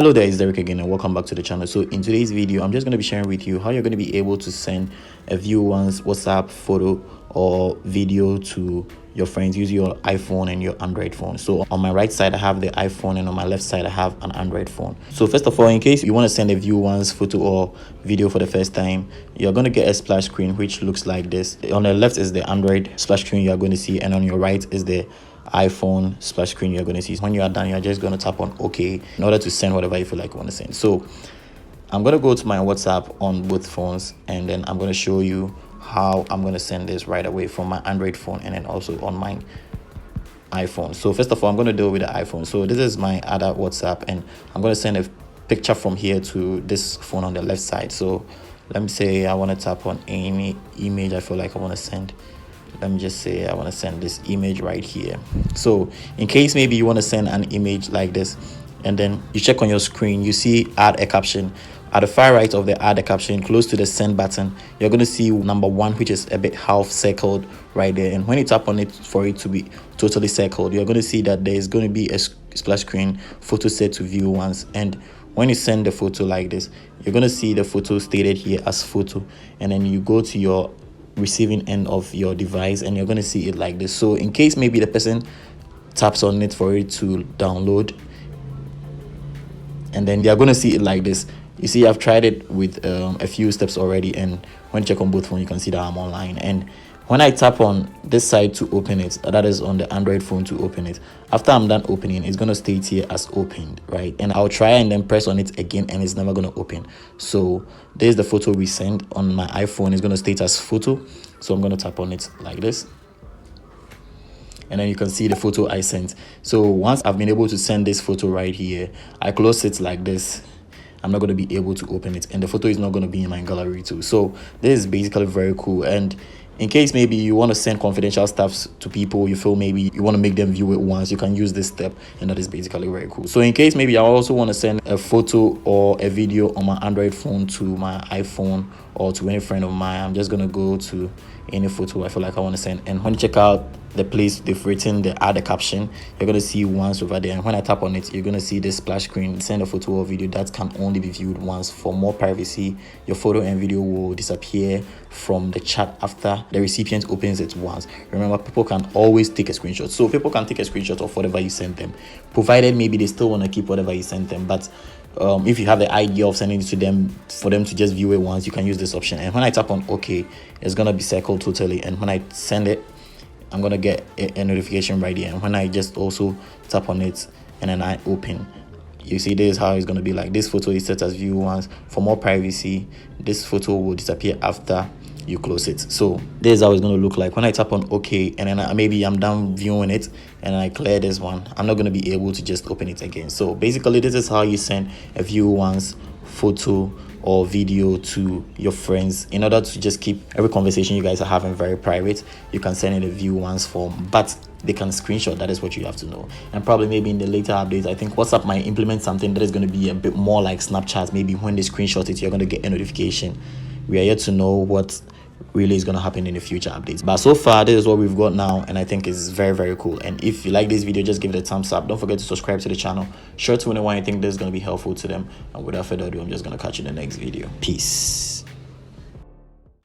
Hello there, it's Derek again and welcome back to the channel. So in today's video, I'm just going to be sharing with you how you're going to be able to send a view once WhatsApp photo or video to your friends using your iPhone and your Android phone. So on my right side, I have the iPhone and on my left side, I have an Android phone. So first of all, in case you want to send a view once photo or video for the first time, you're going to get a splash screen which looks like this. On the left is the Android splash screen you're going to see, and on your right is the iPhone splash screen you're going to see. When you are done, you're just going to tap on OK in order to send whatever you feel like you want to send. So I'm going to go to my WhatsApp on both phones, and then I'm going to show you how I'm going to send this right away from my Android phone and then also on my iPhone. So first of all, I'm going to deal with the iPhone. So this is my other WhatsApp, and I'm going to send a picture from here to this phone on the left side. So let me say I want to tap on any image I feel like I want to send. Let me just say I want to send this image right here. So in case maybe you want to send an image like this, and then you check on your screen, you see add a caption. At the far right of the add a caption, close to the send button, you're going to see number 1, which is a bit half circled right there. And when you tap on it for it to be totally circled, you're going to see that there is going to be a splash screen photo set to view once. And when you send the photo like this, you're going to see the photo stated here as photo, and then you go to your receiving end of your device and you're going to see it like this. So in case maybe the person taps on it for it to download, and then they're going to see it like this. You see, I've tried it with a few steps already, and when you check on both phones, you can see that I'm online. And when I tap on this side to open it, that is on the Android phone to open it, after I'm done opening, it's going to state here as opened, right? And I'll try and then press on it again, and it's never going to open. So there's the photo we sent. On my iPhone, it's going to state as photo. So I'm going to tap on it like this, and then you can see the photo I sent. So once I've been able to send this photo right here, I close it like this, I'm not going to be able to open it, and the photo is not going to be in my gallery too. So this is basically very cool. And in case maybe you want to send confidential stuff to people, you feel maybe you want to make them view it once, you can use this step, and that is basically very cool. So in case maybe I also want to send a photo or a video on my Android phone to my iPhone or to any friend of mine, I'm just going to go to any photo I feel like I want to send, and when you check out the place they've written the add a caption, you're going to see once over there, and when I tap on it, you're going to see this splash screen, send a photo or video that can only be viewed once. For more privacy, your photo and video will disappear from the chat after the recipient opens it once. Remember, people can always take a screenshot, so people can take a screenshot of whatever you sent them, provided maybe they still want to keep whatever you sent them. But if you have the idea of sending it to them for them to just view it once, you can use this option. And when I tap on OK, it's going to be circled totally, and when I send it, I'm gonna get a notification right here. And when I just also tap on it and then I open, you see this is how it's gonna be like. This photo is set as view once. For more privacy, this photo will disappear after you close it. So this is how it's going to look like. When I tap on OK, and then maybe I'm done viewing it and I clear this one, I'm not going to be able to just open it again. So basically, this is how you send a view once photo or video to your friends. In order to just keep every conversation you guys are having very private, you can send in a view once form, but they can screenshot. That is what you have to know. And probably maybe in the later updates, I think WhatsApp might implement something that is going to be a bit more like Snapchat. Maybe when they screenshot it, you're going to get a notification. We are yet to know what really is going to happen in the future updates, but so far this is what we've got now, and I think it's very, very cool. And if you like this video, just give it a thumbs up. Don't forget to subscribe to the channel. Share to anyone you think this is going to be helpful to them. And without further ado, I'm just going to catch you in the next video. Peace.